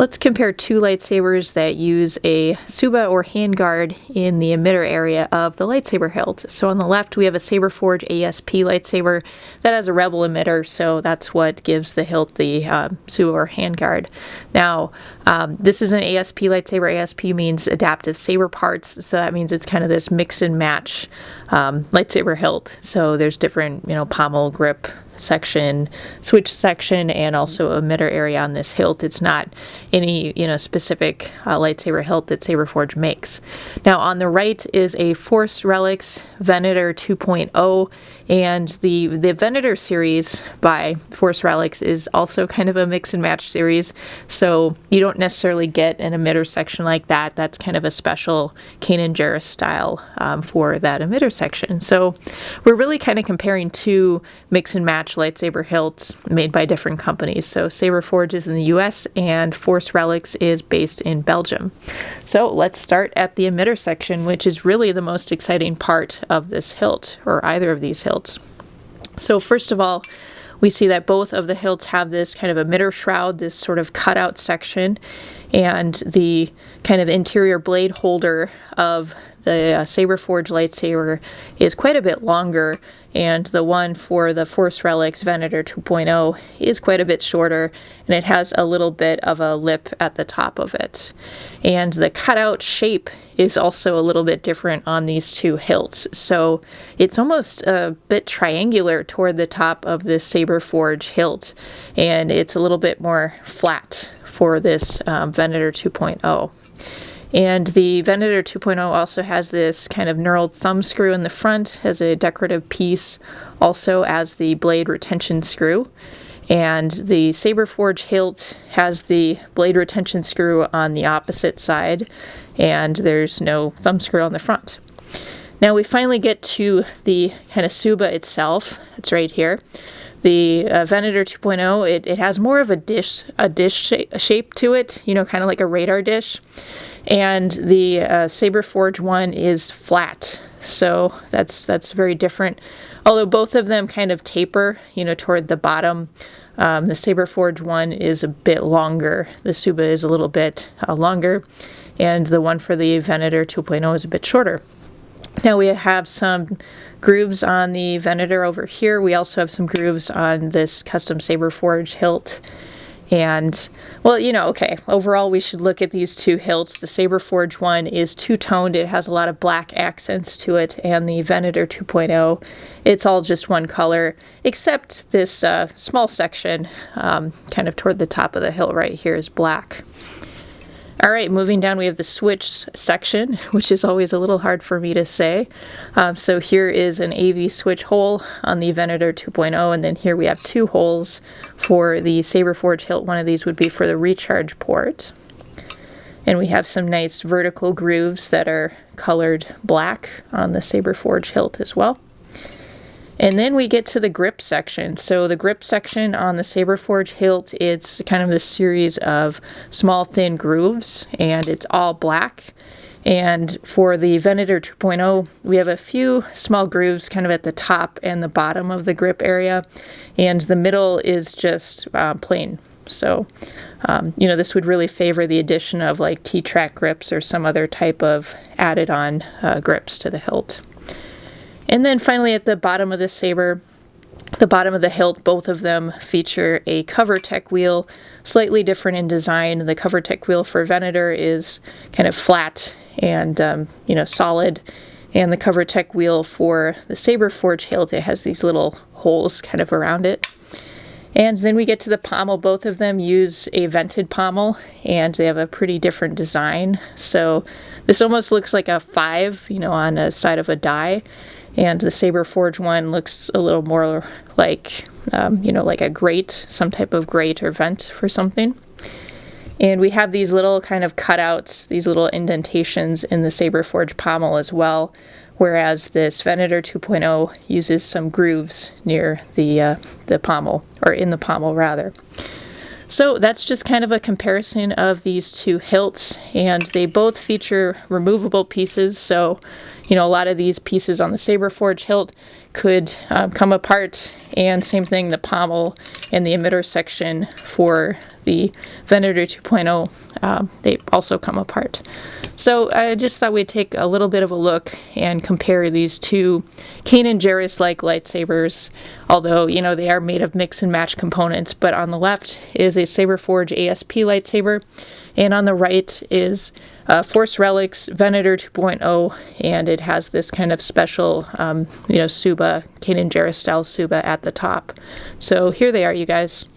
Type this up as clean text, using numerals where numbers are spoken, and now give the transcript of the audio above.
Let's compare two lightsabers that use a Tsuba or handguard in the emitter area of the lightsaber hilt. So on the left we have a Saberforge ASP lightsaber that has a rebel emitter, so that's what gives the hilt the Tsuba or handguard. Now this is an ASP lightsaber. ASP means adaptive saber parts, so that means it's kind of this mix and match lightsaber hilt. So there's different, pommel, grip section, switch section, and also emitter area on this hilt. It's not any specific lightsaber hilt that Saberforge makes. Now on the right is a Force Relics Venator 2.0, and the Venator series by Force Relics is also kind of a mix and match series, so you don't necessarily get an emitter section like that. That's kind of a special Kanan Jarrus style for that emitter section. So we're really kind of comparing two mix and match lightsaber hilts made by different companies. So Saberforge is in the US and Force Relics is based in Belgium. So let's start at the emitter section, which is really the most exciting part of this hilt, or either of these hilts. So first of all, we see that both of the hilts have this kind of emitter shroud, this sort of cutout section, and the kind of interior blade holder of the Saberforge lightsaber is quite a bit longer, and the one for the Force Relics Venator 2.0 is quite a bit shorter, and it has a little bit of a lip at the top of it. And the cutout shape is also a little bit different on these two hilts, so it's almost a bit triangular toward the top of this Saberforge hilt, and it's a little bit more flat for this Venator 2.0. And the Venator 2.0 also has this kind of knurled thumb screw in the front as a decorative piece, also as the blade retention screw. And the Saberforge hilt has the blade retention screw on the opposite side, and there's no thumb screw on the front. Now we finally get to the kind of Tsuba itself. It's right here. The Venator 2.0, it has more of a dish shape to it, kind of like a radar dish. And the Saberforge one is flat, so that's very different. Although both of them kind of taper, toward the bottom. The Saberforge one is a bit longer. The Tsuba is a little bit longer, and the one for the Venator 2.0 is a bit shorter. Now we have some grooves on the Venator over here. We also have some grooves on this custom Saberforge hilt. And, well, okay, overall we should look at these two hilts. The Saberforge one is two-toned. It has a lot of black accents to it, and the Venator 2.0, it's all just one color, except this small section kind of toward the top of the hilt right here is black. All right, moving down, we have the switch section, which is always a little hard for me to say. So here is an AV switch hole on the Venator 2.0, and then here we have two holes for the Saberforge hilt. One of these would be for the recharge port. And we have some nice vertical grooves that are colored black on the Saberforge hilt as well. And then we get to the grip section. So the grip section on the Saberforge hilt, it's kind of this series of small thin grooves, and it's all black. And for the Venator 2.0, we have a few small grooves kind of at the top and the bottom of the grip area, and the middle is just plain. So, this would really favor the addition of like T-track grips or some other type of added on grips to the hilt. And then finally at the bottom of the saber, the bottom of the hilt, both of them feature a covertech wheel, slightly different in design. The covertech wheel for Venator is kind of flat and, solid. And the covertech wheel for the Saberforge hilt, it has these little holes kind of around it. And then we get to the pommel. Both of them use a vented pommel, and they have a pretty different design. So this almost looks like a 5, on a side of a die. And the Saberforge one looks a little more like, like a grate, some type of grate or vent for something. And we have these little kind of cutouts, these little indentations in the Saberforge pommel as well, whereas this Venator 2.0 uses some grooves near the pommel, or in the pommel rather. So that's just kind of a comparison of these two hilts, and they both feature removable pieces. So, you know, a lot of these pieces on the Saberforge hilt could come apart, and same thing, the pommel and the emitter section for the Venator 2.0, they also come apart. So I just thought we'd take a little bit of a look and compare these two Kanan Jarrus-like lightsabers, although, you know, they are made of mix and match components. But on the left is a Saberforge ASP lightsaber, and on the right is Force Relics Venator 2.0, and it has this kind of special, you know, Tsuba, Kanan Jarrus style Tsuba at the top. So here they are, you guys.